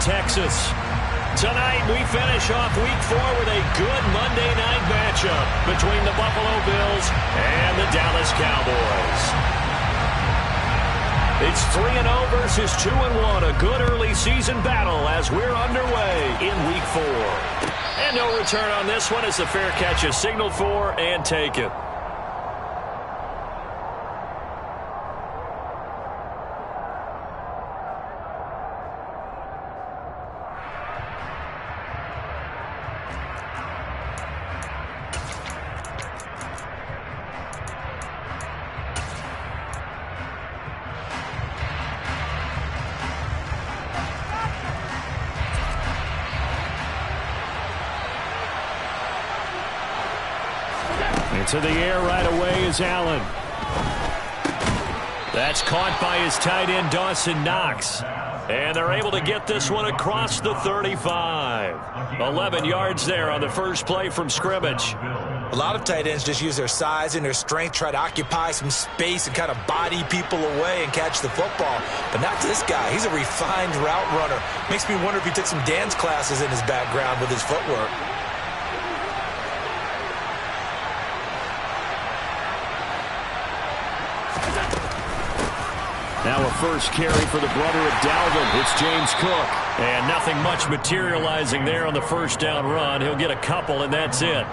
Texas. Tonight, we finish off Week 4 with a good Monday night matchup between the Buffalo Bills and the Dallas Cowboys. It's 3-0 versus 2-1, a good early season battle as we're underway in Week 4. And no return on this one as the fair catch is signaled for and taken. Into the air right away is Allen. That's caught by his tight end, Dawson Knox. And they're able to get this one across the 35. 11 yards there on the first play from scrimmage. A lot of tight ends just use their size and their strength, try to occupy some space and kind of body people away and catch the football. But not this guy. He's a refined route runner. Makes me wonder if he took some dance classes in his background with his footwork. Now a first carry for the brother of Dalvin. It's James Cook. And nothing much materializing there on the first down run. He'll get a couple, and that's it.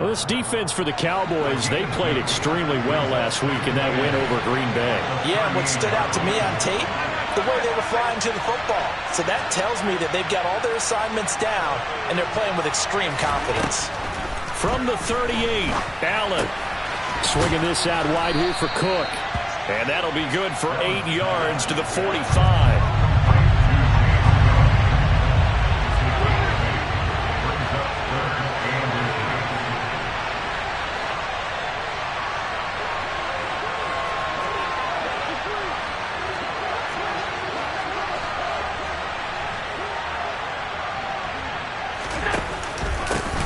Well, this defense for the Cowboys, they played extremely well last week in that win over Green Bay. Yeah, what stood out to me on tape, the way they were flying to the football. So that tells me that they've got all their assignments down, and they're playing with extreme confidence. From the 38, Allen. Swinging this out wide here for Cook. And that'll be good for 8 yards to the 45.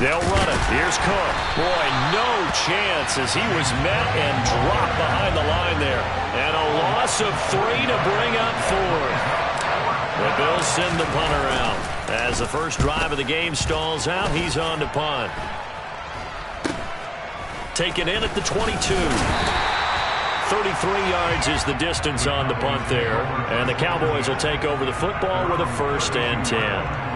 They'll run it. Here's Cook. Boy, no chance as he was met and dropped behind the line there. And a loss of 3 to bring up 4. The Bills send the punter out. As the first drive of the game stalls out, he's on to punt. Taken in at the 22. 33 yards is the distance on the punt there. And the Cowboys will take over the football with a 1st and 10.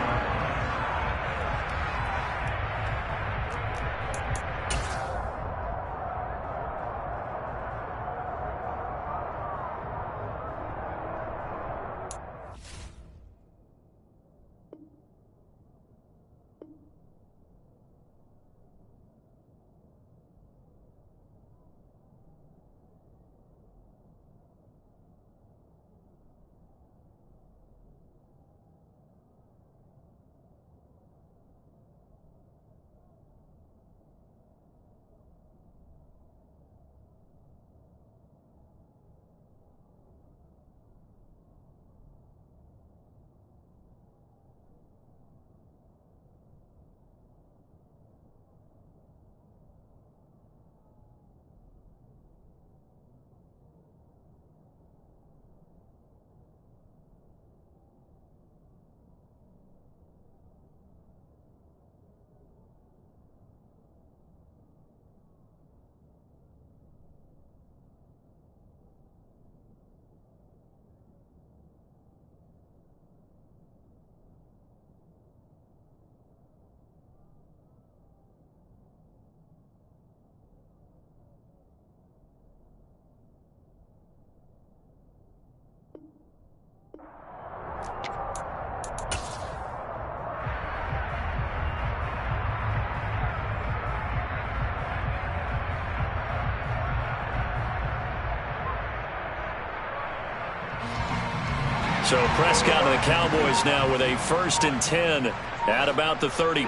So Prescott and the Cowboys now with a 1st and 10 at about the 32.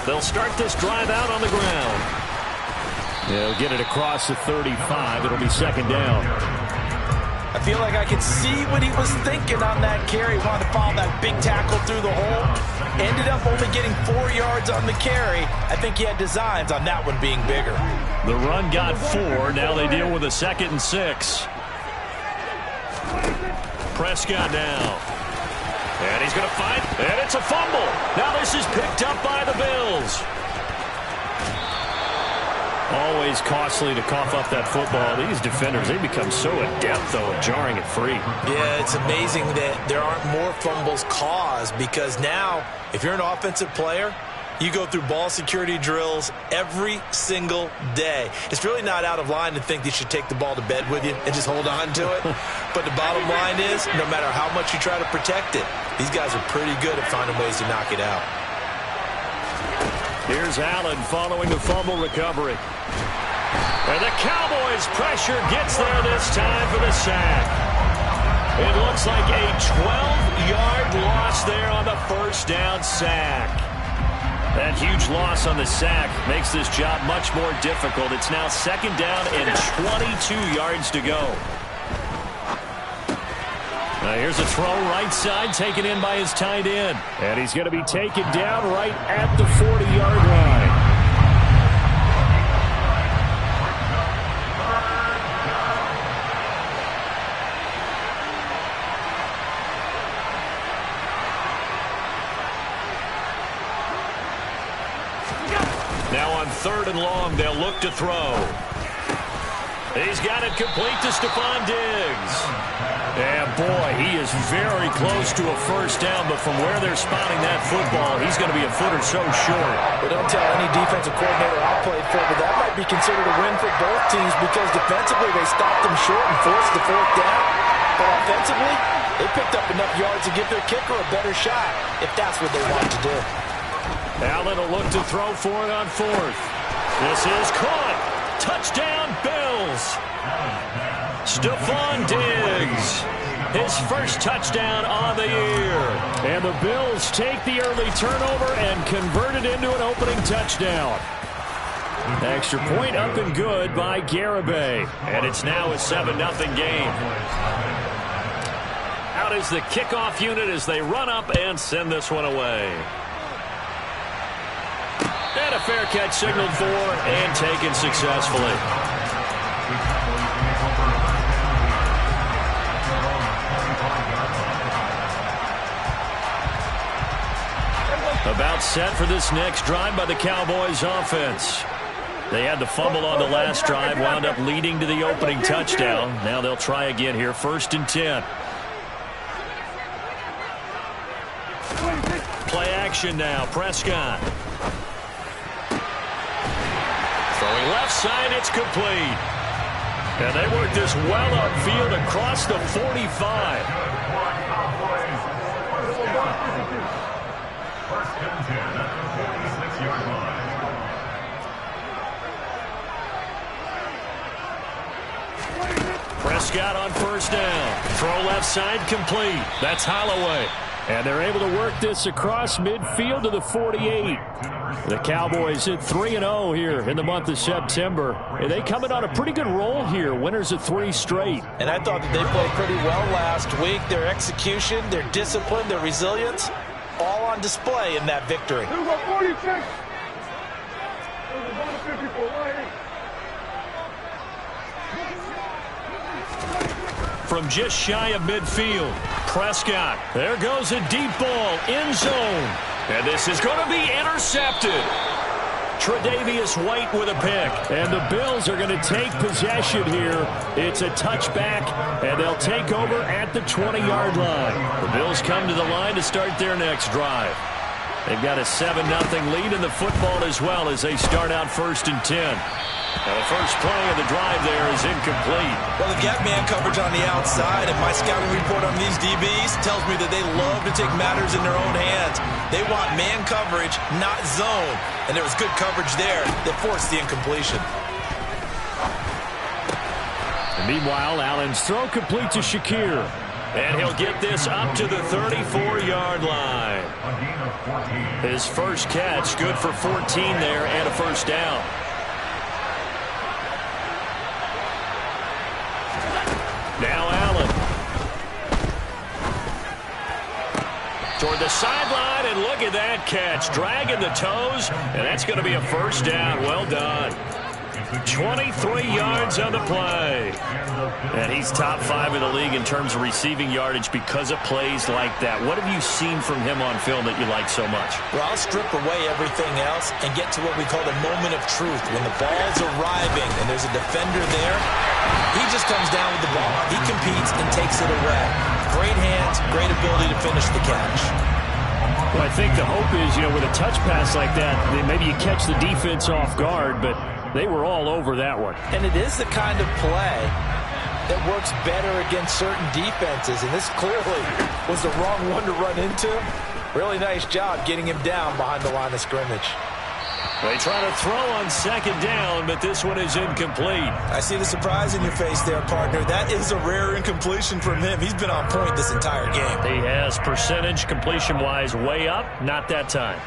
They'll start this drive out on the ground. They'll get it across the 35. It'll be 2nd down. I feel like I could see what he was thinking on that carry. Wanted to follow that big tackle through the hole. Ended up only getting 4 yards on the carry. I think he had designs on that one being bigger. The run got 4. Now they deal with a 2nd and 6. Prescott now. And he's going to find, and it's a fumble. Now this is picked up by the Bills. Always costly to cough up that football. These defenders, they become so adept, though, at jarring it free. Yeah, it's amazing that there aren't more fumbles caused, because now, if you're an offensive player, you go through ball security drills every single day. It's really not out of line to think you should take the ball to bed with you and just hold on to it. But the bottom line is, no matter how much you try to protect it, these guys are pretty good at finding ways to knock it out. Here's Allen following the fumble recovery. And the Cowboys' pressure gets there this time for the sack. It looks like a 12-yard loss there on the first down sack. That huge loss on the sack makes this job much more difficult. It's now second down and 22 yards to go. Now here's a throw right side taken in by his tight end. And he's going to be taken down right at the 40-yard line. Now on 3rd and long, they'll look to throw. He's got it complete to Stephon Diggs. And boy, he is very close to a first down, but from where they're spotting that football, he's going to be a foot or so short. But don't tell any defensive coordinator I played for, but that might be considered a win for both teams, because defensively they stopped them short and forced the 4th down. But offensively, they picked up enough yards to give their kicker a better shot, if that's what they want to do. Allen will look to throw for it on 4th. This is caught. Touchdown, Bills. Stephon Diggs, his first touchdown on the year. And the Bills take the early turnover and convert it into an opening touchdown. Extra point up and good by Garibay. And it's now a 7-0 game. Out is the kickoff unit as they run up and send this one away. And a fair catch signaled for and taken successfully. About set for this next drive by the Cowboys offense. They had the fumble on the last drive, wound up leading to the opening touchdown. Now they'll try again here, 1st and 10. Play action now, Prescott. Throwing left side, it's complete. And they work this well upfield across the 45. Prescott on 1st down. Throw left side complete. That's Holloway. And they're able to work this across midfield to the 48. The Cowboys hit 3-0 here in the month of September. And they come in on a pretty good roll here. Winners of 3 straight. And I thought that they played pretty well last week. Their execution, their discipline, their resilience, all on display in that victory. From just shy of midfield, Prescott. There goes a deep ball, end zone. And this is going to be intercepted. Tre'Davious White with a pick. And the Bills are going to take possession here. It's a touchback, and they'll take over at the 20-yard line. The Bills come to the line to start their next drive. They've got a 7-0 lead in the football as well as they start out 1st and 10. Now the first play of the drive there is incomplete. Well, they've got man coverage on the outside, and my scouting report on these DBs tells me that they love to take matters in their own hands. They want man coverage, not zone. And there was good coverage there that forced the incompletion. And meanwhile, Allen's throw complete to Shakir. And he'll get this up to the 34-yard line. His first catch, good for 14 there and a first down. Now Allen. Toward the sideline, and look at that catch. Dragging the toes, and that's going to be a first down. Well done. 23 yards on the play. And he's top 5 in the league in terms of receiving yardage because of plays like that. What have you seen from him on film that you like so much? Well, I'll strip away everything else and get to what we call the moment of truth. When the ball's arriving and there's a defender there, he just comes down with the ball. He competes and takes it away. Great hands, great ability to finish the catch. Well, I think the hope is, with a touch pass like that, maybe you catch the defense off guard, but they were all over that one. And it is the kind of play that works better against certain defenses, and this clearly was the wrong one to run into. Really nice job getting him down behind the line of scrimmage. They try to throw on second down, but this one is incomplete. I see the surprise in your face there, partner. That is a rare incompletion from him. He's been on point this entire game. He has percentage completion-wise way up, not that time.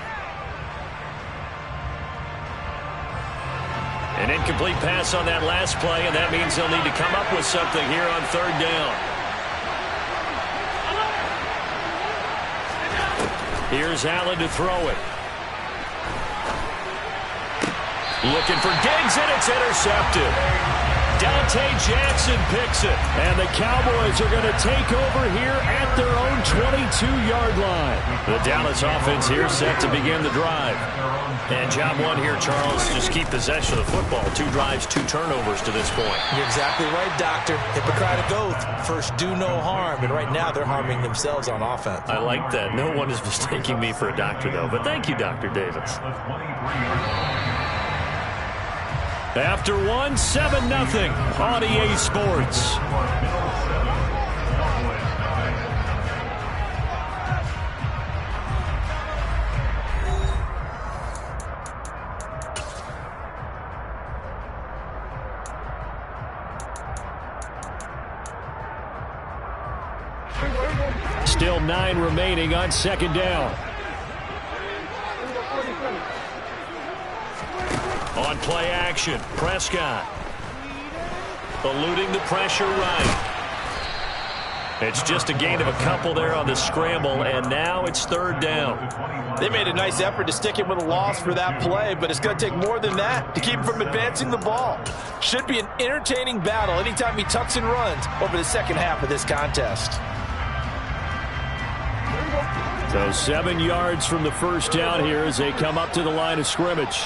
An incomplete pass on that last play, and that means they'll need to come up with something here on third down. Here's Allen to throw it. Looking for Diggs, and it's intercepted. Dante Jackson picks it. And the Cowboys are going to take over here at their own 22-yard line. The Dallas offense here set to begin the drive. And job one here, Charles, just keep possession of the football. 2 drives, 2 turnovers to this point. You're exactly right, Doctor. Hippocratic oath. First, do no harm. And right now, they're harming themselves on offense. I like that. No one is mistaking me for a doctor, though. But thank you, Dr. Davis. After 1, 7-0 on EA Sports. Still 9 remaining on second down. On play action, Prescott eluding the pressure right. It's just a gain of a couple there on the scramble, and now it's third down. They made a nice effort to stick him with a loss for that play, but it's going to take more than that to keep him from advancing the ball. Should be an entertaining battle anytime he tucks and runs over the second half of this contest. So 7 yards from the first down here as they come up to the line of scrimmage.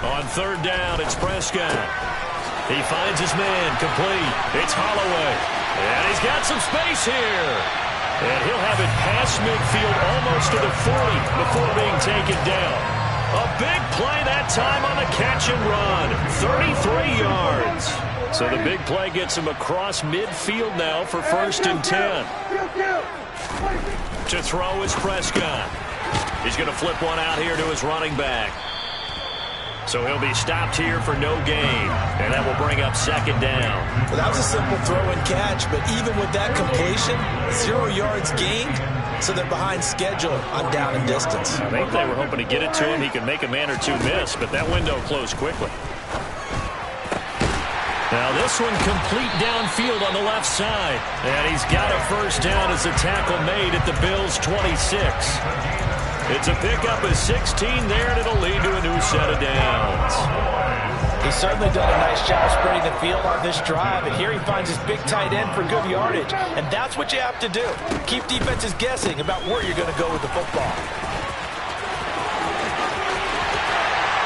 On third down, it's Prescott. He finds his man, complete. It's Holloway. And he's got some space here. And he'll have it past midfield almost to the 40 before being taken down. A big play that time on the catch and run. 33 yards. So the big play gets him across midfield now for 1st and 10. To throw is Prescott. He's going to flip one out here to his running back. So he'll be stopped here for no gain. And that will bring up second down. Well, that was a simple throw and catch, but even with that completion, 0 yards gained, so they're behind schedule on down and distance. I think they were hoping to get it to him. He could make a man or two miss, but that window closed quickly. Now this one complete downfield on the left side. And he's got a first down as the tackle made at the Bills' 26. It's a pickup of 16 there, and it'll lead to a new set of downs. He's certainly done a nice job spreading the field on this drive, and here he finds his big tight end for good yardage. And that's what you have to do. Keep defenses guessing about where you're going to go with the football.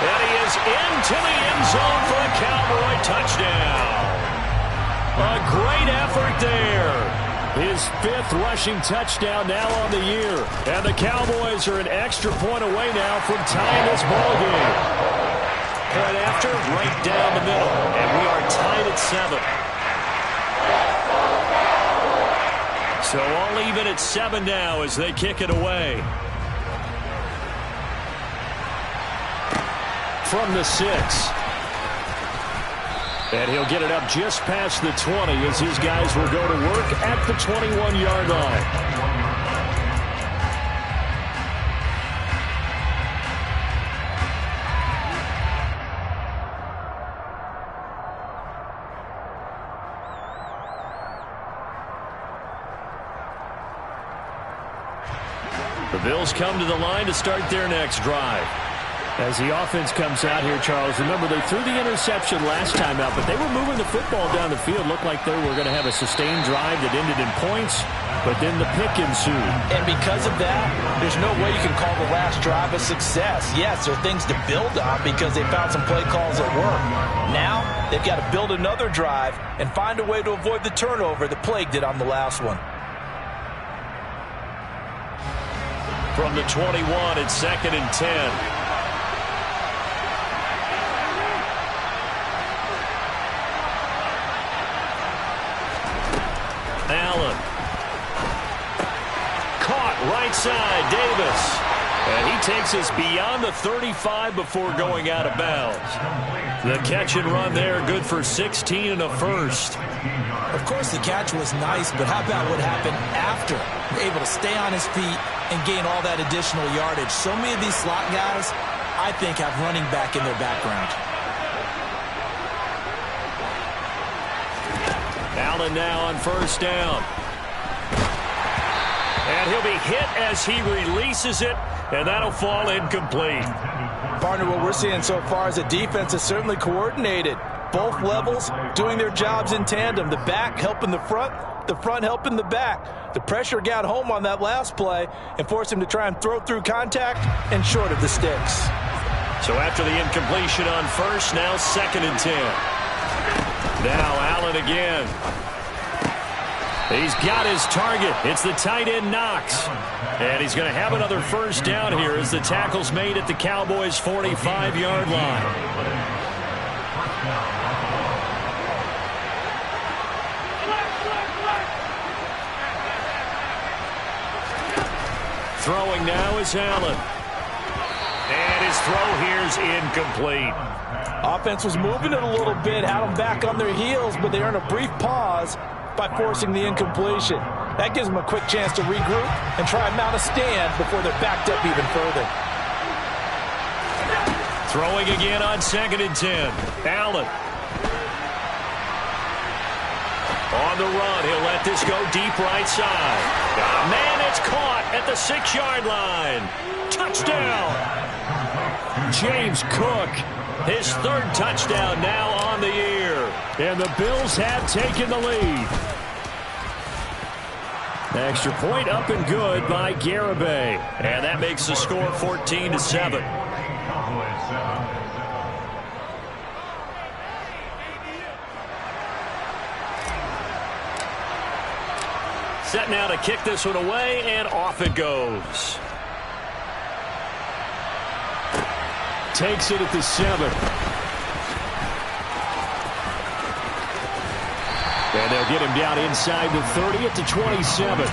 And he is into the end zone for a Cowboy touchdown. A great effort there. His 5th rushing touchdown now on the year. And the Cowboys are an extra point away now from tying this ballgame. Point after, right down the middle. And we are tied at 7. So all even at 7 now as they kick it away. From the 6. And he'll get it up just past the 20 as his guys will go to work at the 21-yard line. The Bills come to the line to start their next drive. As the offense comes out here, Charles, remember they threw the interception last time out, but they were moving the football down the field. Looked like they were going to have a sustained drive that ended in points, but then the pick ensued. And because of that, there's no way you can call the last drive a success. Yes, there are things to build on because they found some play calls that work. Now, they've got to build another drive and find a way to avoid the turnover that plagued it on the last one. From the 21, it's 2nd and 10. Allen. Caught right side, Davis. And he takes us beyond the 35 before going out of bounds. The catch and run there, good for 16 and a first. Of course, the catch was nice, but how about what happened after? Able to stay on his feet and gain all that additional yardage. So many of these slot guys, I think, have running back in their background. Allen now on first down. And he'll be hit as he releases it, and that'll fall incomplete. Partner, what we're seeing so far is the defense is certainly coordinated. Both levels doing their jobs in tandem. The back helping the front helping the back. The pressure got home on that last play and forced him to try and throw through contact and short of the sticks. So after the incompletion on first, now 2nd and 10. Now Allen again. He's got his target. It's the tight end Knox. And he's going to have another first down here as the tackle's made at the Cowboys' 45-yard line. Throwing now is Allen. And his throw here's incomplete. Offense was moving it a little bit, had them back on their heels, but they earned a brief pause by forcing the incompletion. That gives them a quick chance to regroup and try and mount a stand before they're backed up even further. Throwing again on 2nd and 10. Allen. On the run, he'll let this go deep right side. Man, it's caught at the 6-yard line. Touchdown. James Cook. His 3rd touchdown now on the year. And the Bills have taken the lead. Extra point up and good by Garibay. And that makes the score 14-7. Set now to kick this one away, and off it goes. Takes it at the 7. And they'll get him down inside the 30 at the 27.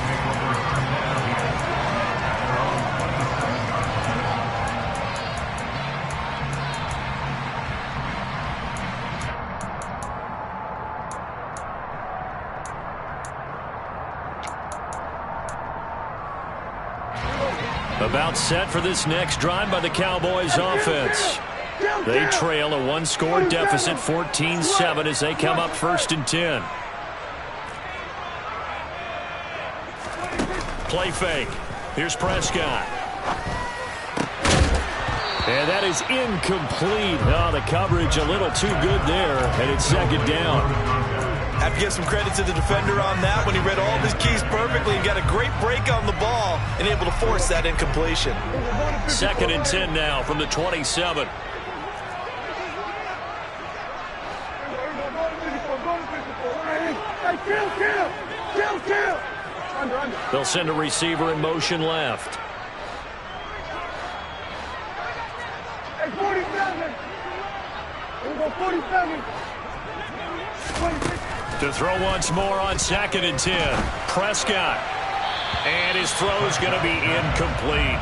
About set for this next drive by the Cowboys offense. They trail a one-score deficit, 14-7, as they come up 1st and 10. Play fake. Here's Prescott. And that is incomplete. Oh, the coverage a little too good there, and it's 2nd down. Have to give some credit to the defender on that when he read all of his keys perfectly and got a great break on the ball and able to force that incompletion. 2nd and 10 now from the 27. They'll send a receiver in motion left. To throw once more on 2nd and 10. Prescott. And his throw's going to be incomplete.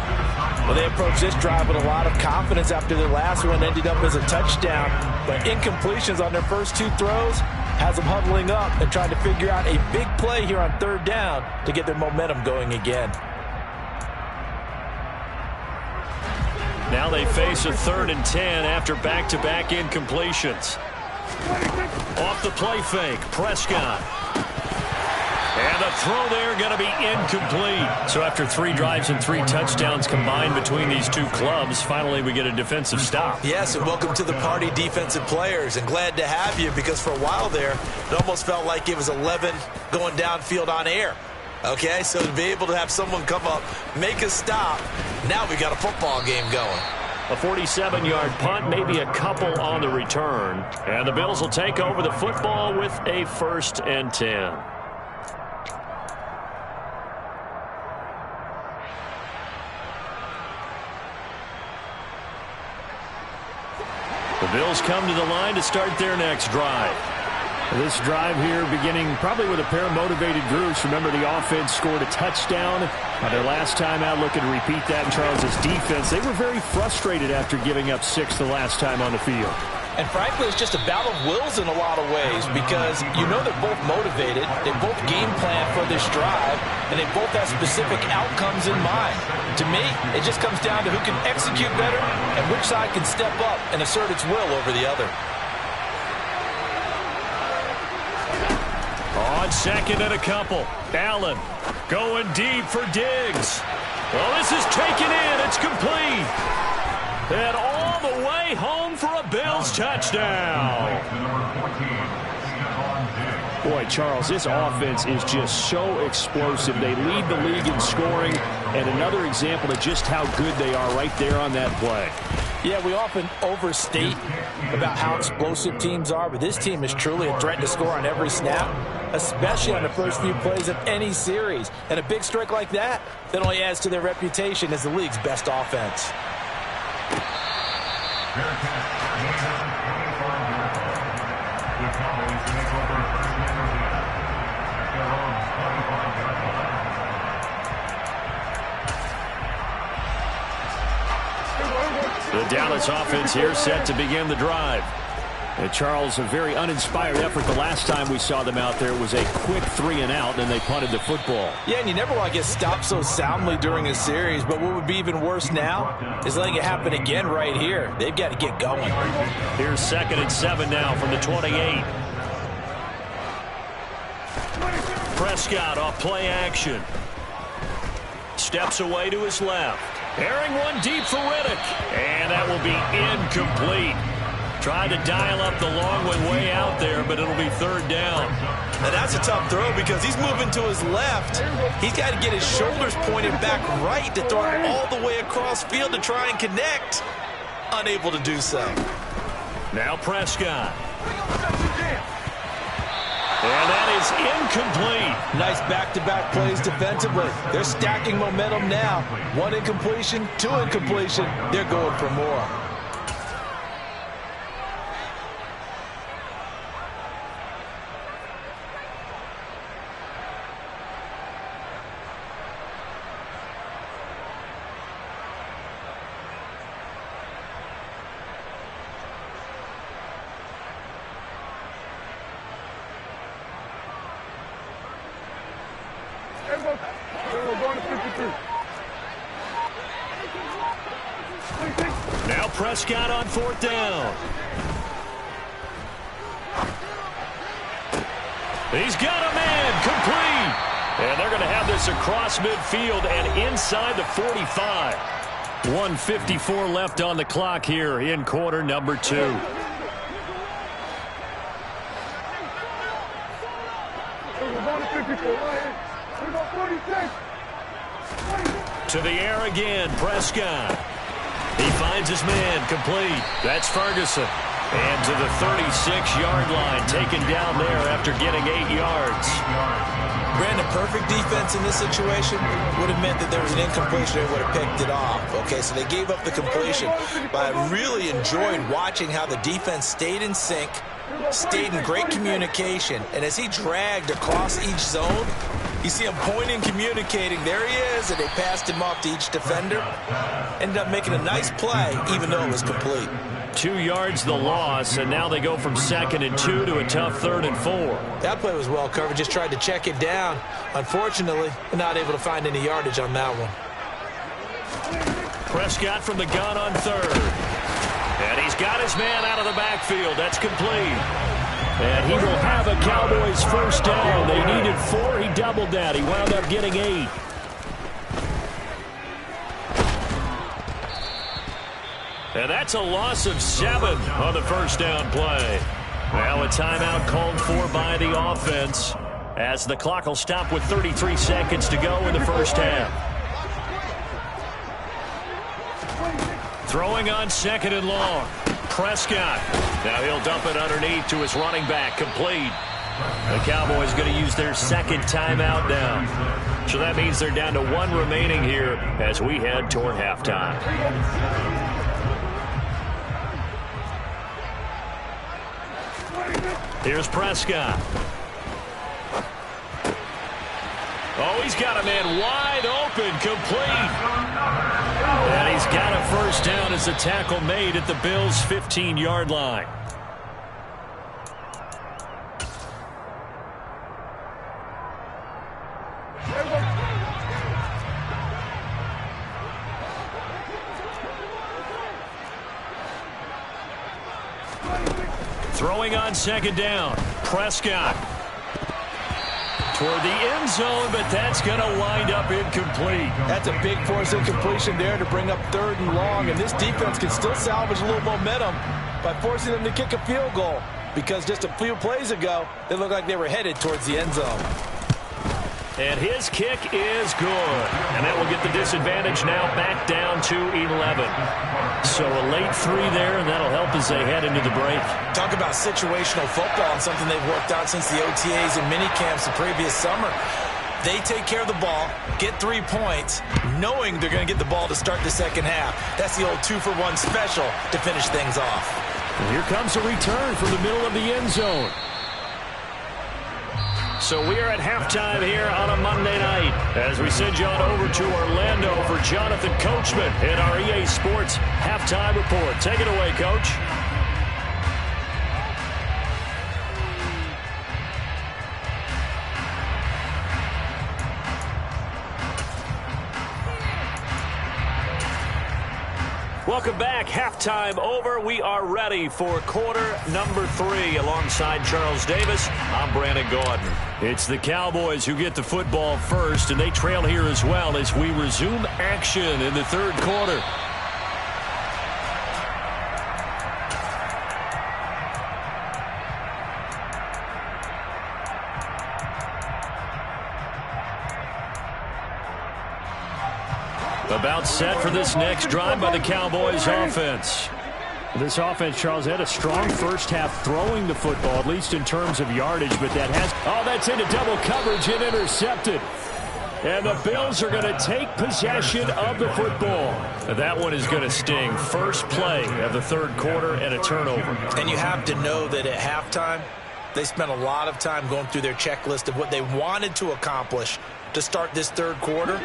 Well, they approached this drive with a lot of confidence after their last one ended up as a touchdown. But incompletions on their first 2 throws has them huddling up and trying to figure out a big play here on 3rd down to get their momentum going again. Now they face a 3rd and 10 after back-to-back incompletions. Off the play fake, Prescott. And the throw there going to be incomplete. So after 3 drives and 3 touchdowns combined between these two clubs, finally we get a defensive stop. Yes, and welcome to the party, defensive players. And glad to have you, because for a while there, it almost felt like it was 11 going downfield on air. Okay, so to be able to have someone come up, make a stop, now we got a football game going. A 47-yard punt, maybe a couple on the return. And the Bills will take over the football with a 1st and 10. The Bills come to the line to start their next drive. This drive here beginning probably with a pair of motivated groups. Remember, the offense scored a touchdown. Their last time out, looking to repeat that in Charles' defense. They were very frustrated after giving up 6 the last time on the field. And frankly, it's just a battle of wills in a lot of ways, because you know they're both motivated, they both game plan for this drive, and they both have specific outcomes in mind. To me, it just comes down to who can execute better and which side can step up and assert its will over the other. On 2nd and a couple, Allen going deep for Diggs. Well, this is taken in. It's complete. And all the way home for a Bills touchdown. Boy, Charles, this offense is just so explosive. They lead the league in scoring, and another example of just how good they are right there on that play. Yeah, we often overstate about how explosive teams are, but this team is truly a threat to score on every snap, especially on the first few plays of any series. And a big strike like that only adds to their reputation as the league's best offense. The Dallas offense here set to begin the drive. Charles, a very uninspired effort the last time we saw them out there. It was a quick 3 and out, and they punted the football. Yeah, and you never want to get stopped so soundly during a series, but what would be even worse now is letting it happen again right here. They've got to get going. Here's 2nd and 7 now from the 28. Prescott off play action. Steps away to his left. Airing one deep for Riddick. And that will be incomplete. Tried to dial up the long one way out there, but it'll be 3rd down. Now that's a tough throw, because he's moving to his left. He's got to get his shoulders pointed back right to throw it all the way across field to try and connect. Unable to do so. Now Prescott. And that is incomplete. Nice back-to-back plays defensively. They're stacking momentum now. 1 incompletion, 2 incompletion. They're going for more. Now Prescott on 4th down. He's got a man complete. And they're going to have this across midfield and inside the 45. 1:54 left on the clock here in quarter number 2. To the air again, Prescott. He finds his man complete. That's Ferguson. And to the 36-yard line, taken down there after getting 8 yards. Brandon, perfect defense in this situation would have meant that there was an incompletion. They would have picked it off. Okay, so they gave up the completion. But I really enjoyed watching how the defense stayed in sync, stayed in great communication. And as he dragged across each zone, you see him pointing, communicating. There he is, and they passed him off to each defender. Ended up making a nice play, even though it was complete. 2 yards the loss, and now they go from 2nd and 2 to a tough 3rd and 4. That play was well covered. Just tried to check it down. Unfortunately, not able to find any yardage on that one. Prescott from the gun on 3rd. And he's got his man out of the backfield. That's complete. And he will have a Cowboys first down. They needed 4. He doubled that. He wound up getting 8. And that's a loss of 7 on the first down play. Now a timeout called for by the offense as the clock will stop with 33 seconds to go in the first half. Throwing on 2nd and long. Prescott. Now he'll dump it underneath to his running back. Complete. The Cowboys going to use their 2nd timeout now. So that means they're down to 1 remaining here as we head toward halftime. Here's Prescott. Oh, he's got a man wide open, complete. And he's got a first down as the tackle made at the Bills' 15-yard line. Throwing on 2nd down. Prescott. Toward the end zone, but that's going to wind up incomplete. That's a big force incompletion there to bring up 3rd and long, and this defense can still salvage a little momentum by forcing them to kick a field goal, because just a few plays ago, they looked like they were headed towards the end zone. And his kick is good. And that will get the disadvantage now back down to 11. So a late 3 there, and that'll help as they head into the break. Talk about situational football and something they've worked out since the OTAs and minicamps the previous summer. They take care of the ball, get 3 points, knowing they're going to get the ball to start the second half. That's the old 2-for-1 special to finish things off. And here comes a return from the middle of the end zone. So we are at halftime here on a Monday night as we send you on over to Orlando for Jonathan Coachman in our EA Sports Halftime Report. Take it away, Coach. Welcome back. Halftime over. We are ready for quarter number 3 alongside Charles Davis. I'm Brandon Gaudin. It's the Cowboys who get the football first, and they trail here as well as we resume action in the 3rd quarter. About set for this next drive by the Cowboys offense. This offense, Charles, had a strong first half throwing the football, at least in terms of yardage, but that has... Oh, that's into double coverage and intercepted. And the Bills are going to take possession of the football. That one is going to sting. First play of the 3rd quarter and a turnover. And you have to know that at halftime, they spent a lot of time going through their checklist of what they wanted to accomplish to start this 3rd quarter.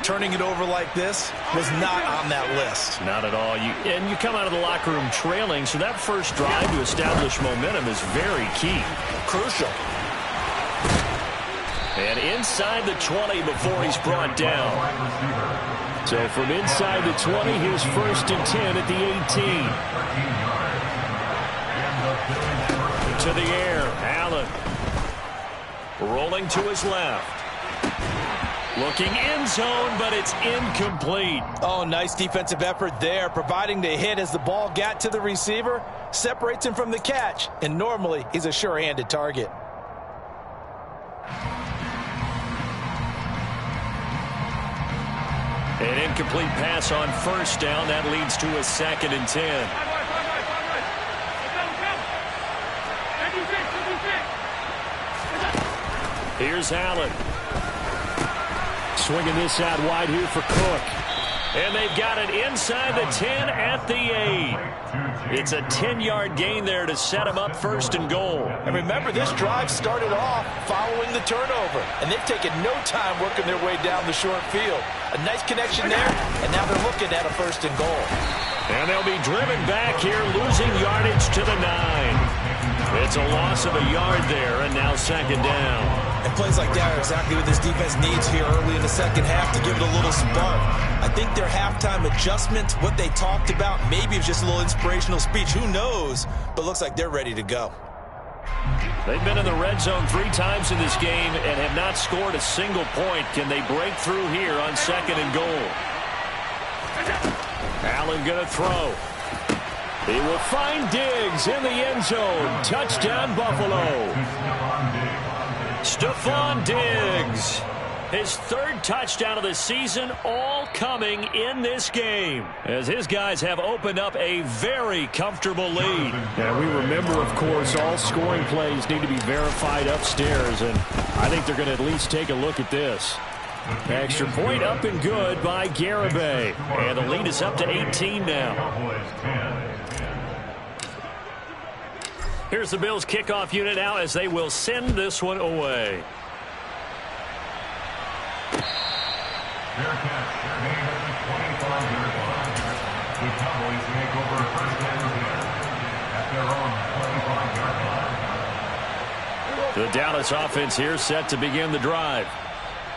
Turning it over like this was not on that list. Not at all. And you come out of the locker room trailing, so that first drive to establish momentum is very key. Crucial. And inside the 20 before he's brought down. So from inside the 20, his 1st and 10 at the 18. To the air, Allen. Rolling to his left. Looking end zone, but it's incomplete. Oh, nice defensive effort there, providing the hit as the ball got to the receiver, separates him from the catch, and normally he's a sure-handed target. An incomplete pass on first down. That leads to a 2nd and 10. Here's Allen. Swinging this out wide here for Cook. And they've got it inside the 10 at the 8. It's a 10-yard gain there to set them up 1st and goal. And remember, this drive started off following the turnover. And they've taken no time working their way down the short field. A nice connection there, and now they're looking at a 1st and goal. And they'll be driven back here, losing yardage to the 9. It's a loss of a yard there, and now 2nd down. And plays like that are exactly what this defense needs here early in the second half to give it a little spark. I think their halftime adjustment, what they talked about, maybe it was just a little inspirational speech. Who knows? But looks like they're ready to go. They've been in the red zone 3 times in this game and have not scored a single point. Can they break through here on 2nd and goal? Allen going to throw. He will find Diggs in the end zone. Touchdown, Buffalo. Stephon Diggs. His 3rd touchdown of the season, all coming in this game, as his guys have opened up a very comfortable lead. And we remember, of course, all scoring plays need to be verified upstairs, and I think they're going to at least take a look at this. Extra point up and good by Garibay. And the lead is up to 18 now. Here's the Bills kickoff unit now as they will send this one away. Fair catch. Their game at the 25-yard line. The Cowboys make over 1st and 10 at their own 25-yard line. The Dallas offense here set to begin the drive.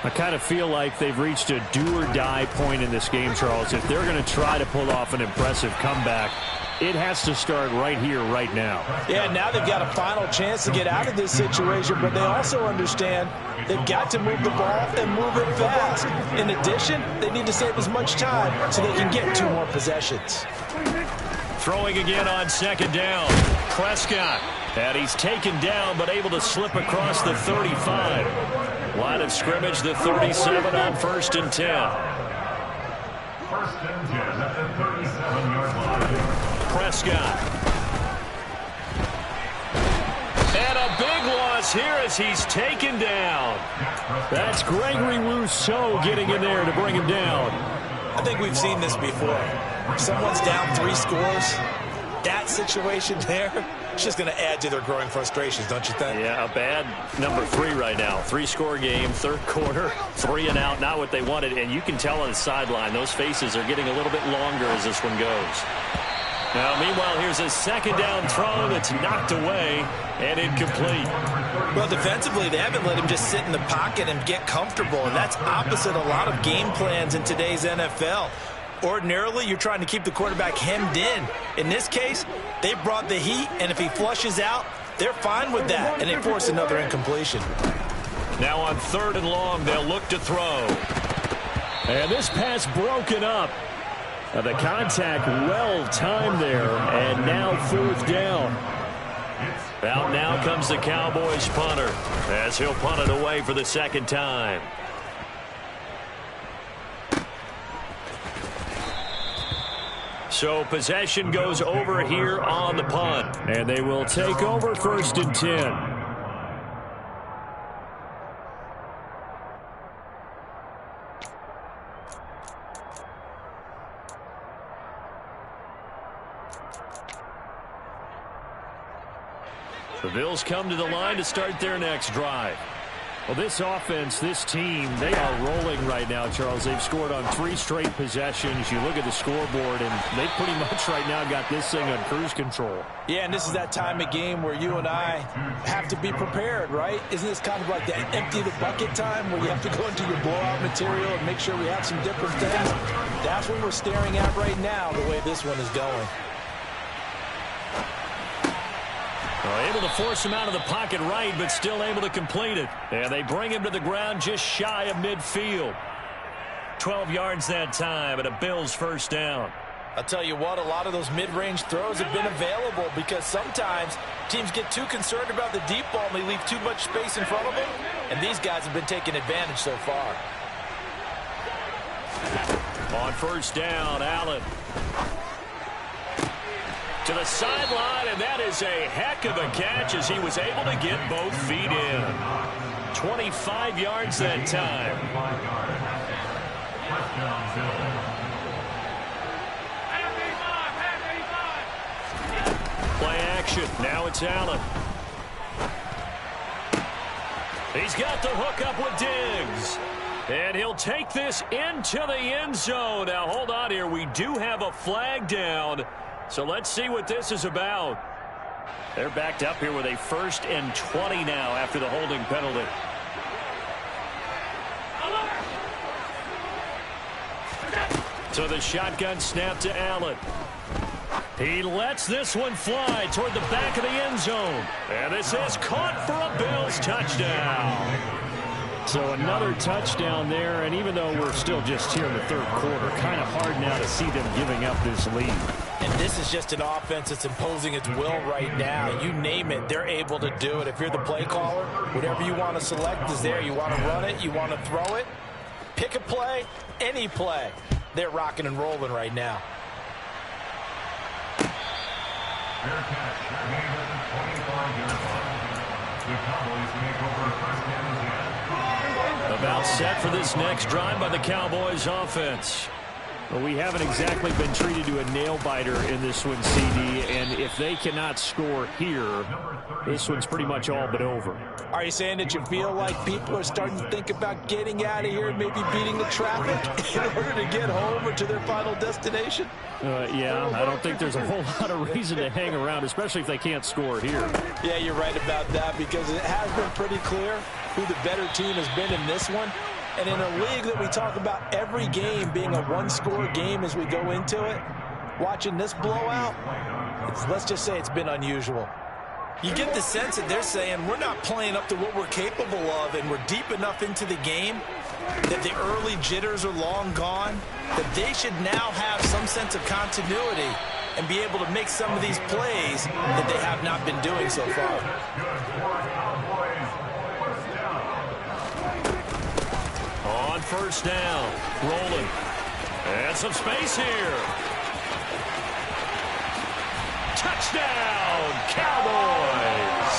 I kind of feel like they've reached a do-or-die point in this game, Charles. If they're going to try to pull off an impressive comeback, it has to start right here, right now. Yeah, now they've got a final chance to get out of this situation, but they also understand they've got to move the ball and move it fast. In addition, they need to save as much time so they can get 2 more possessions. Throwing again on 2nd down. Prescott. And he's taken down but able to slip across the 35. Line of scrimmage, the 37 on 1st and 10. 1st and 10 at the 37-yard line. Prescott. And a big loss here as he's taken down. That's Gregory Rousseau getting in there to bring him down. I think we've seen this before. If someone's down 3 scores, that situation there, it's just going to add to their growing frustrations, don't you think? Yeah, a bad number 3 right now. 3-score game, 3rd quarter, 3 and out, not what they wanted. And you can tell on the sideline, those faces are getting a little bit longer as this one goes. Now, meanwhile, here's a 2nd down throw that's knocked away and incomplete. Well, defensively, they haven't let him just sit in the pocket and get comfortable, and that's opposite a lot of game plans in today's NFL. Ordinarily, you're trying to keep the quarterback hemmed in. In this case, they brought the heat, and if he flushes out, they're fine with that, and they force another incompletion. Now on 3rd and long, they'll look to throw. And this pass broken up. The contact well timed there, and now 4th down. Out now comes the Cowboys punter as he'll punt it away for the 2nd time. So possession goes over here on the punt. And they will take over 1st and 10. The Bills come to the line to start their next drive. Well, this offense, this team, they are rolling right now, Charles. They've scored on 3 straight possessions. You look at the scoreboard, and they pretty much right now got this thing on cruise control. Yeah, and this is that time of game where you and I have to be prepared, right? Isn't this kind of like that empty the bucket time where you have to go into your blowout material and make sure we have some different things? That's what we're staring at right now, the way this one is going. Able to force him out of the pocket right, but still able to complete it. And they bring him to the ground just shy of midfield. 12 yards that time, and a Bills 1st down. I'll tell you what, a lot of those mid-range throws have been available because sometimes teams get too concerned about the deep ball and they leave too much space in front of them. And these guys have been taking advantage so far. On 1st down, Allen. To the sideline, and that is a heck of a catch as he was able to get both feet in. 25 yards that time. Play action. Now it's Allen. He's got the hook up with Diggs. And he'll take this into the end zone. Now, hold on here. We do have a flag down. So let's see what this is about. They're backed up here with a 1st and 20 now after the holding penalty. So the shotgun snap to Allen. He lets this one fly toward the back of the end zone. And this is caught for a Bills touchdown. So another touchdown there, and even though we're still just here in the third quarter, kind of hard now to see them giving up this lead. And this is just an offense that's imposing its will right now. You name it, they're able to do it. If you're the play caller, whatever you want to select is there. You want to run it, you want to throw it, pick a play, any play. They're rocking and rolling right now. Fair catch. They're getting at the 25-yard line. The Cowboys make over first down and 10. About set for this next drive by the Cowboys offense. Well, we haven't exactly been treated to a nail-biter in this one, CD, and if they cannot score here, this one's pretty much all but over. Are you saying that you feel like people are starting to think about getting out of here and maybe beating the traffic in order to get home or to their final destination? Yeah, I don't think there's a whole lot of reason to hang around, especially if they can't score here. Yeah, you're right about that, because it has been pretty clear who the better team has been in this one. And in a league that we talk about every game being a one-score game as we go into it, watching this blowout, let's just say it's been unusual. You get the sense that they're saying we're not playing up to what we're capable of, and we're deep enough into the game that the early jitters are long gone, that they should now have some sense of continuity and be able to make some of these plays that they have not been doing so far. On first down, rolling. And some space here. Touchdown, Cowboys!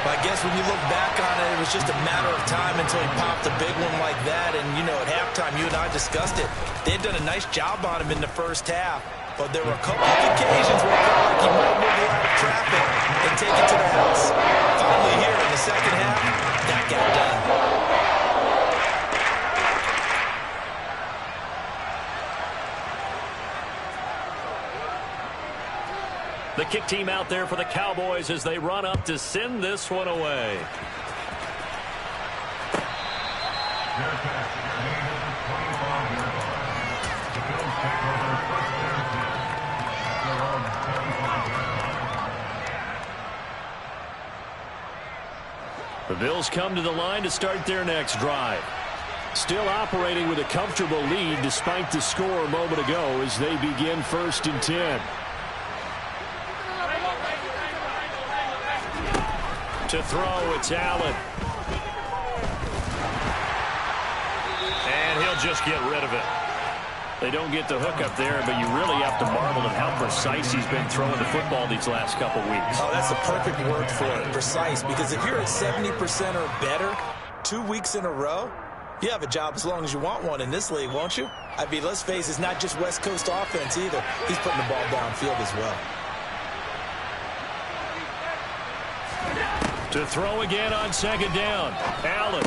I guess when you look back on it, it was just a matter of time until he popped a big one like that. And, you know, at halftime, you and I discussed it. They had done a nice job on him in the first half. But there were a couple of occasions where it felt like he might move out of traffic and take it to the house. Finally here in the second half, that got done. The kick team out there for the Cowboys as they run up to send this one away. The Bills come to the line to start their next drive. Still operating with a comfortable lead despite the score a moment ago as they begin 1st and 10. To throw, it's Allen. And he'll just get rid of it. They don't get the hook up there, but you really have to marvel at how precise he's been throwing the football these last couple weeks. Oh, that's the perfect word for it, precise. Because if you're at 70% or better 2 weeks in a row, you have a job as long as you want one in this league, won't you? I mean, let's face it, it's not just West Coast offense either. He's putting the ball downfield as well. To throw again on 2nd down. Allen.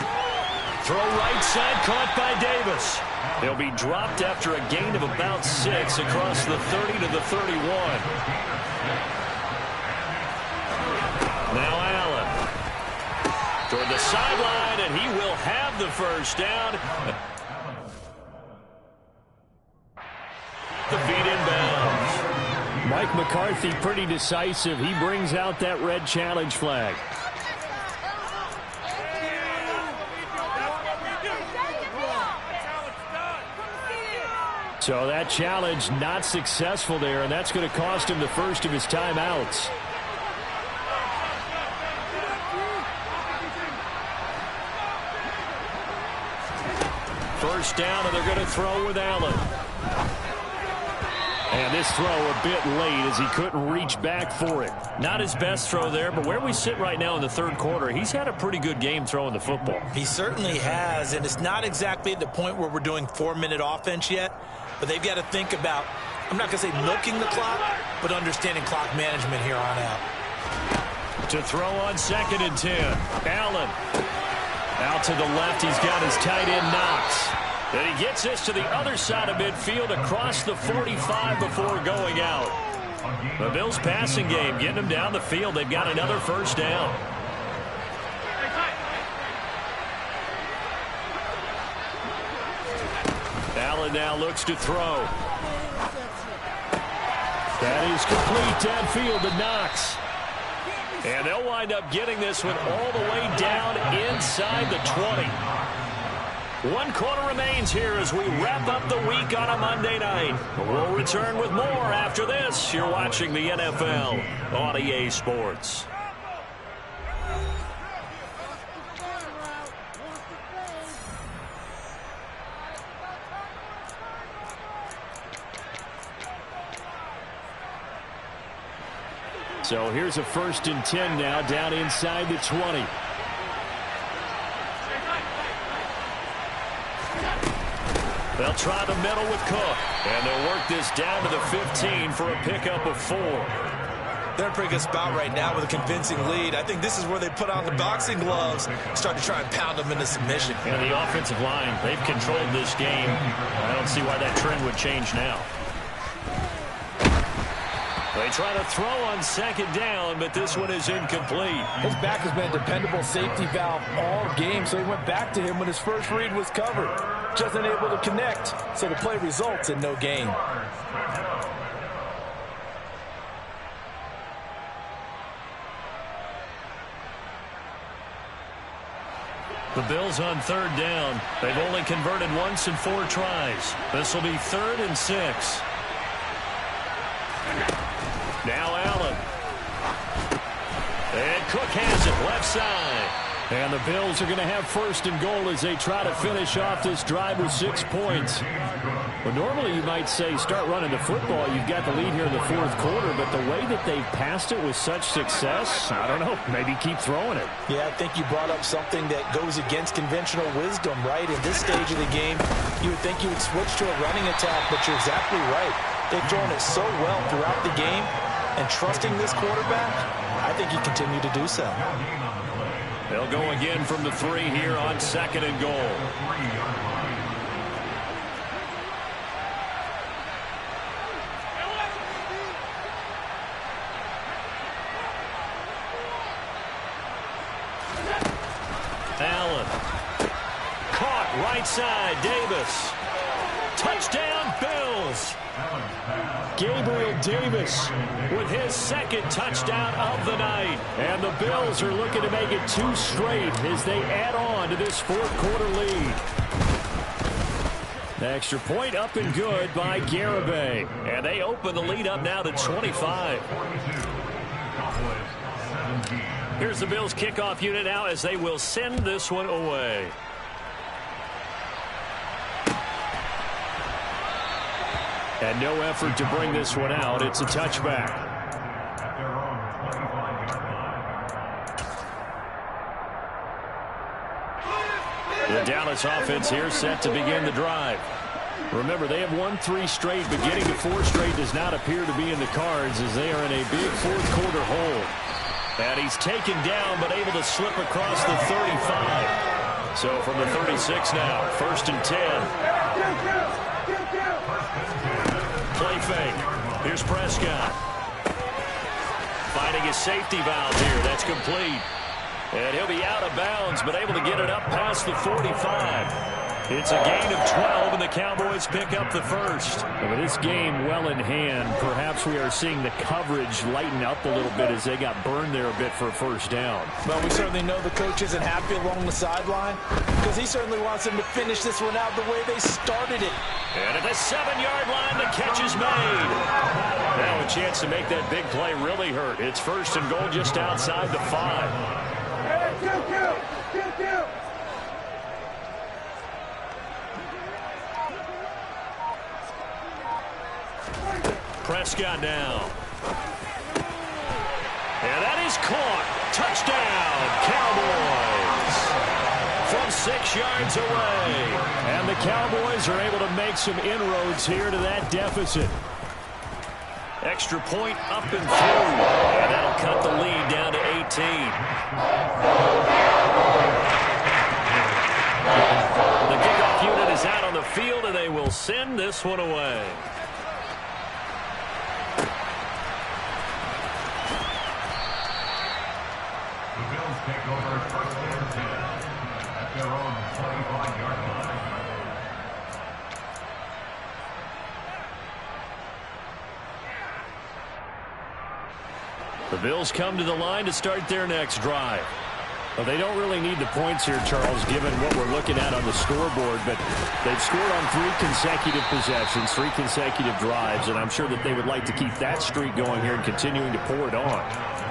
Throw right side, caught by Davis. He'll be dropped after a gain of about 6 across the 30 to the 31. Now Allen. Toward the sideline, and he will have the first down. The feet inbounds. Mike McCarthy pretty decisive. He brings out that red challenge flag. So that challenge not successful there, and that's going to cost him the first of his timeouts. First down, and they're going to throw with Allen. And this throw a bit late as he couldn't reach back for it. Not his best throw there, but where we sit right now in the third quarter, he's had a pretty good game throwing the football. He certainly has, and it's not exactly at the point where we're doing 4-minute offense yet, but they've got to think about, I'm not going to say milking the clock, but understanding clock management here on out. To throw on 2nd and 10. Allen. Out to the left, he's got his tight end Knox. And he gets this to the other side of midfield across the 45 before going out. The Bills passing game getting them down the field. They've got another first down. Allen now looks to throw. That is complete downfield to Knox. And they'll wind up getting this one all the way down inside the 20. 1 quarter remains here as we wrap up the week on a Monday night. We'll return with more after this. You're watching the NFL on EA Sports. So here's a 1st and 10 now down inside the 20. They'll try the middle with Cook. And they'll work this down to the 15 for a pickup of 4. They're in a pretty good spot right now with a convincing lead. I think this is where they put on the boxing gloves, start to try and pound them into submission. And the offensive line, they've controlled this game. I don't see why that trend would change now. They try to throw on 2nd down, but this one is incomplete. His back has been a dependable safety valve all game, so he went back to him when his first read was covered. Just unable to connect, so the play results in no gain. The Bills on 3rd down. They've only converted once in 4 tries. This will be 3rd and 6. Now Allen. And Cook has it left side. And the Bills are going to have 1st and goal as they try to finish off this drive with 6 points. Well, normally you might say start running the football. You've got the lead here in the 4th quarter, but the way that they've passed it with such success, I don't know, maybe keep throwing it. Yeah, I think you brought up something that goes against conventional wisdom, right? In this stage of the game, you would think you would switch to a running attack, but you're exactly right. They've thrown it so well throughout the game, and trusting this quarterback, I think you continue to do so. They'll go again from the 3 here on 2nd and goal. Allen. Caught right side, Davis. Touchdown, Bills. Gabriel Davis With his 2nd touchdown of the night. and the Bills are looking to make it 2 straight as they add on to this 4th quarter lead. The extra point up and good by Garibay. And they open the lead up now to 25. Here's the Bills kickoff unit now as they will send this one away. And no effort to bring this one out. It's a touchback. The Dallas offense here set to begin the drive. Remember, they have won 3 straight, but getting to 4 straight does not appear to be in the cards as they are in a big 4th quarter hole. And he's taken down but able to slip across the 35. So from the 36 now, 1st and 10. Play fake. Here's Prescott. Finding his safety valve here. That's complete. And he'll be out of bounds, but able to get it up past the 45. It's a gain of 12, and the Cowboys pick up the 1st. With this game well in hand, perhaps we are seeing the coverage lighten up a little bit as they got burned there a bit for a 1st down. Well, we certainly know the coach isn't happy along the sideline because he certainly wants them to finish this one out the way they started it. And at the 7-yard line, the catch is made. Now a chance to make that big play really hurt. It's 1st and goal just outside the 5. Prescott now. And that is caught. Touchdown, Cowboys. From 6 yards away. And the Cowboys are able to make some inroads here to that deficit. Extra point up and through. And that'll cut the lead down to 18. The kickoff unit is out on the field, and they will send this one away. Take over 1st and 10 at their own 25-yard line. The Bills come to the line to start their next drive. Well, they don't really need the points here, Charles, given what we're looking at on the scoreboard, but they've scored on 3 consecutive possessions, 3 consecutive drives, and I'm sure that they would like to keep that streak going here and continuing to pour it on.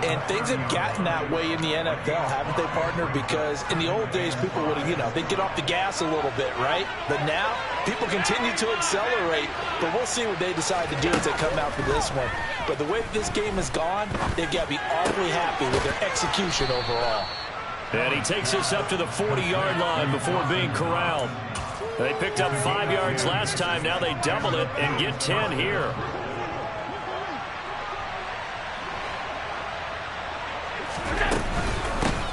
And things have gotten that way in the NFL, haven't they, partner? Because in the old days, people would, they'd get off the gas a little bit, right? But now, people continue to accelerate. But we'll see what they decide to do as they come out for this one. But the way that this game has gone, they've got to be awfully happy with their execution overall. And he takes us up to the 40-yard line before being corralled. They picked up 5 yards last time. Now they double it and get 10 here.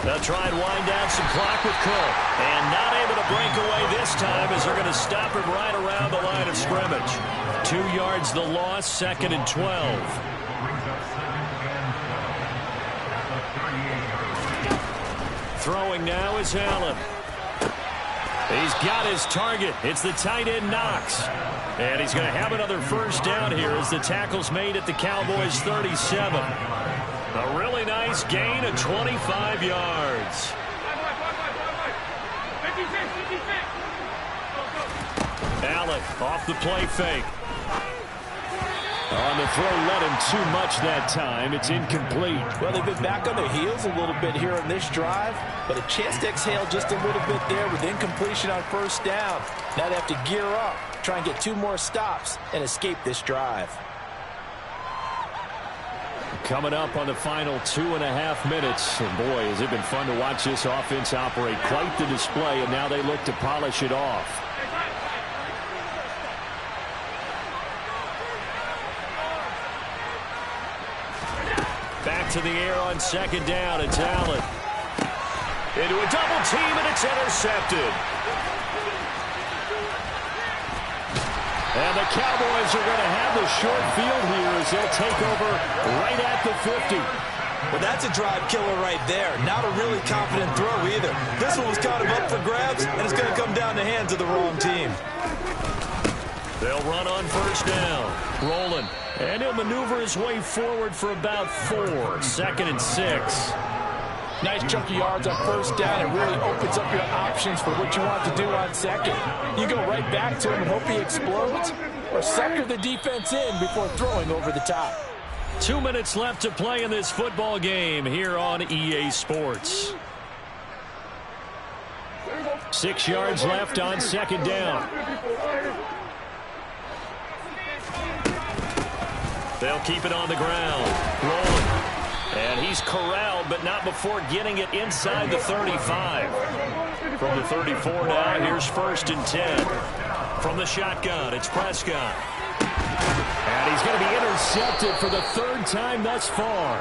They'll try and wind down some clock with Cook. And not able to break away this time as they're going to stop him right around the line of scrimmage. 2 yards the loss, 2nd and 12. Throwing now is Allen. He's got his target. It's the tight end Knox. And he's going to have another first down here as the tackle's made at the Cowboys' 37. A really nice gain of 25 yards. Allen off the play fake. On the throw, led him too much that time. It's incomplete. Well, they've been back on their heels a little bit here on this drive, but a chance to exhale just a little bit there with incompletion on first down. Now they have to gear up, try and get 2 more stops, and escape this drive. Coming up on the final 2.5 minutes. And boy, has it been fun to watch this offense operate. Quite the display, and now they look to polish it off. Back to the air on 2nd down. It's Allen. Into a double team, and it's intercepted. And the Cowboys are going to have the short field here as they'll take over right at the 50. Well, that's a drive killer right there. Not a really confident throw either. This one was kind of up for grabs, and it's going to come down the hands of the wrong team. They'll run on first down. Rolling. And he'll maneuver his way forward for about 4. 2nd and 6. Nice chunk of yards on first down. It really opens up your options for what you want to do on second. You go right back to him and hope he explodes, or sucker the defense in before throwing over the top. 2 minutes left to play in this football game here on EA Sports. 6 yards left on 2nd down. They'll keep it on the ground. Rolling. And he's corralled, but not before getting it inside the 35. From the 34 now, here's 1st and 10. From the shotgun, it's Prescott. And he's going to be intercepted for the 3rd time thus far.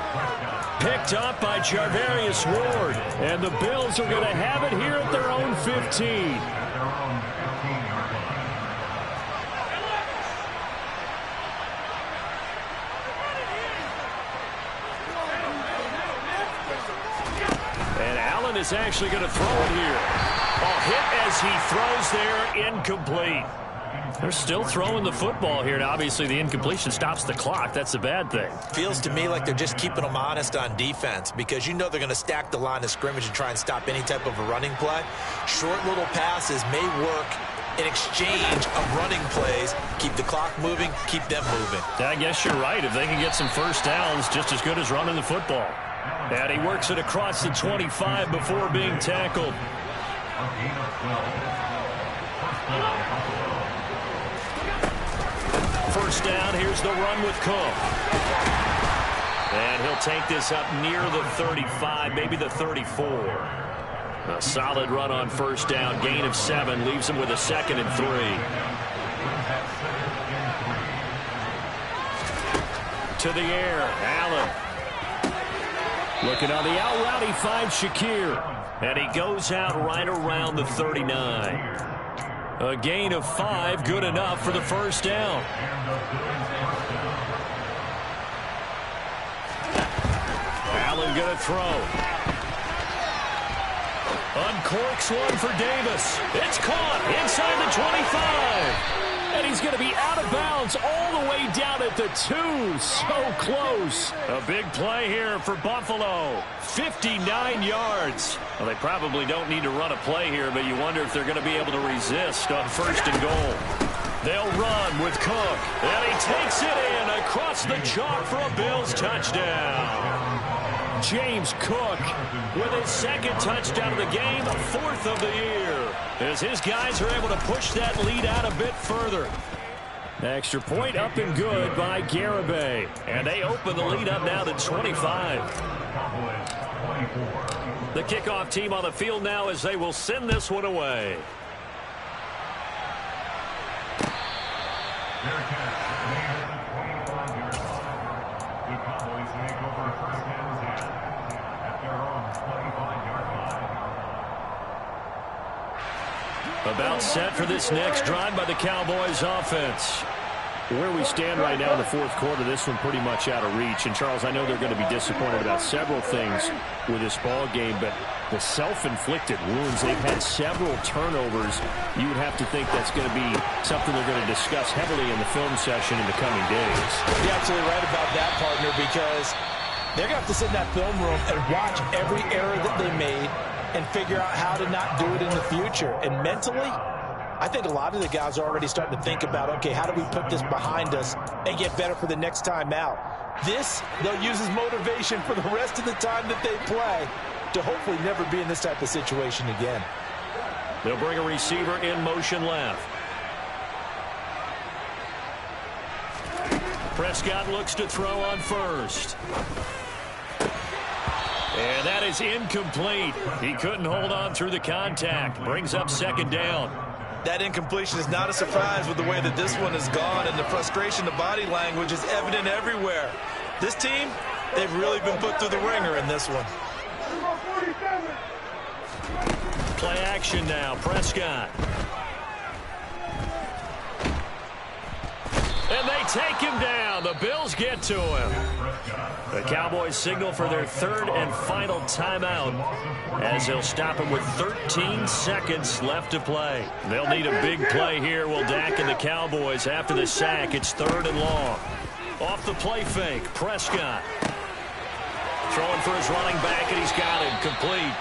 Picked up by Charvarius Ward. And the Bills are going to have it here at their own 15. Is actually going to throw it here. Hit as he throws there, incomplete. They're still throwing the football here, and obviously the incompletion stops the clock. That's a bad thing. Feels to me like they're just keeping them honest on defense, because they're going to stack the line of scrimmage and try and stop any type of a running play. Short little passes may work in exchange of running plays. Keep the clock moving, keep them moving. I guess you're right. If they can get some first downs, just as good as running the football. And he works it across the 25 before being tackled. First down, here's the run with Cook. And he'll take this up near the 35, maybe the 34. A solid run on first down, gain of 7, leaves him with a 2nd and 3. To the air, Allen. Looking on the out route, he finds Shakir. And he goes out right around the 39. A gain of 5, good enough for the first down. Allen going to throw. Uncorks one for Davis. It's caught inside the 25. And he's going to be out of bounds all the way down at the 2. So close. A big play here for Buffalo. 59 yards. Well, they probably don't need to run a play here, but you wonder if they're going to be able to resist on 1st and goal. They'll run with Cook. And he takes it in across the chalk for a Bills touchdown. James Cook with his 2nd touchdown of the game, 4th of the year, as his guys are able to push that lead out a bit further. Extra point up and good by Garibay. And they open the lead up now to 25. The kickoff team on the field now as they will send this one away. About set for this next drive by the Cowboys offense. Where we stand right now in the 4th quarter, this one pretty much out of reach. And, Charles, I know they're going to be disappointed about several things with this ball game, but the self-inflicted wounds, they've had several turnovers. You would have to think that's going to be something they're going to discuss heavily in the film session in the coming days. You're absolutely right about that, partner, because they're going to have to sit in that film room and watch every error that they made and figure out how to not do it in the future. And mentally, I think a lot of the guys are already starting to think about, okay, how do we put this behind us and get better for the next time out? This, they'll use as motivation for the rest of the time that they play to hopefully never be in this type of situation again. They'll bring a receiver in motion left. Prescott looks to throw on 1st. And that is incomplete. He couldn't hold on through the contact. Brings up 2nd down. That incompletion is not a surprise with the way that this one has gone, and the frustration, the body language is evident everywhere. This team, they've really been put through the ringer in this one. Play action now, Prescott. And they take him down. The Bills get to him. The Cowboys signal for their 3rd and final timeout as they'll stop him with 13 seconds left to play. They'll need a big play here, will Dak and the Cowboys. After the sack, it's 3rd and long. Off the play fake, Prescott. Throwing for his running back, and he's got it complete.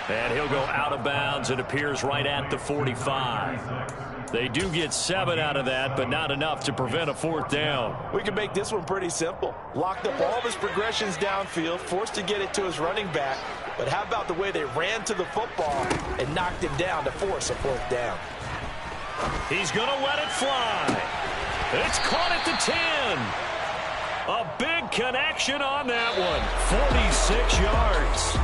And he'll go out of bounds. It appears right at the 45. They do get 7 out of that, but not enough to prevent a 4th down. We can make this one pretty simple. Locked up all of his progressions downfield, forced to get it to his running back. But how about the way they ran to the football and knocked him down to force a 4th down? He's going to let it fly. It's caught at the 10. A big connection on that one. 46 yards.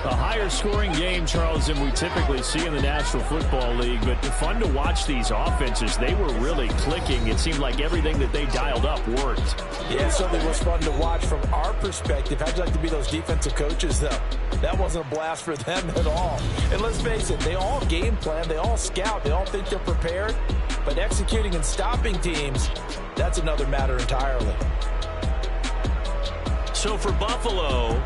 A higher scoring game, Charles, than we typically see in the National Football League, but fun to watch these offenses. They were really clicking. It seemed like everything that they dialed up worked. Yeah, it certainly was fun to watch from our perspective. How'd you like to be those defensive coaches, though? That wasn't a blast for them at all. And let's face it, they all game plan, they all scout, they all think they're prepared, but executing and stopping teams, that's another matter entirely. So for Buffalo,